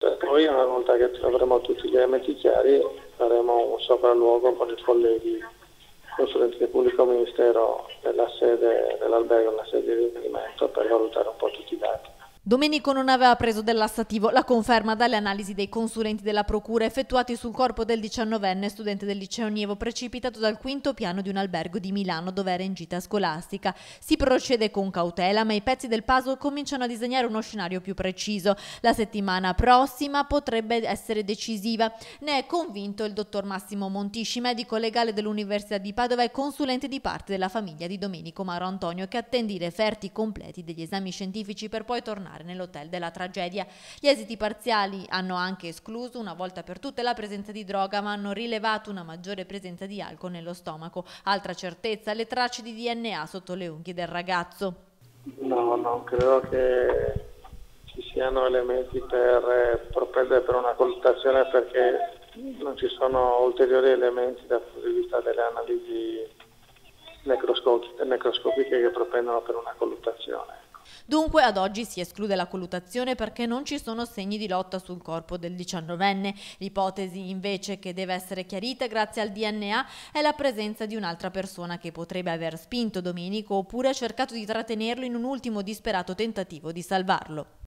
Poi una volta che avremo tutti gli elementi chiari faremo un sopralluogo con i colleghi consulenti del pubblico ministero nella sede dell'albergo, nella sede di riferimento, per valutare un po' tutti i dati. Domenico non aveva preso del lassativo, la conferma dalle analisi dei consulenti della procura effettuati sul corpo del 19enne studente del liceo Nievo precipitato dal quinto piano di un albergo di Milano dove era in gita scolastica. Si procede con cautela, ma i pezzi del puzzle cominciano a disegnare uno scenario più preciso. La settimana prossima potrebbe essere decisiva. Ne è convinto il dottor Massimo Montisci, medico legale dell'Università di Padova e consulente di parte della famiglia di Domenico Mauro Antonio, che attende i referti completi degli esami scientifici per poi tornare nell'hotel della tragedia. Gli esiti parziali hanno anche escluso una volta per tutte la presenza di droga, ma hanno rilevato una maggiore presenza di alcol nello stomaco. Altra certezza, le tracce di DNA sotto le unghie del ragazzo. No, non credo che ci siano elementi per propendere per una colluttazione, perché non ci sono ulteriori elementi dal punto di vista delle analisi necroscopiche che propendono per una colluttazione. Dunque ad oggi si esclude la colluttazione perché non ci sono segni di lotta sul corpo del 19enne. L'ipotesi invece che deve essere chiarita grazie al DNA è la presenza di un'altra persona che potrebbe aver spinto Domenico oppure cercato di trattenerlo in un ultimo disperato tentativo di salvarlo.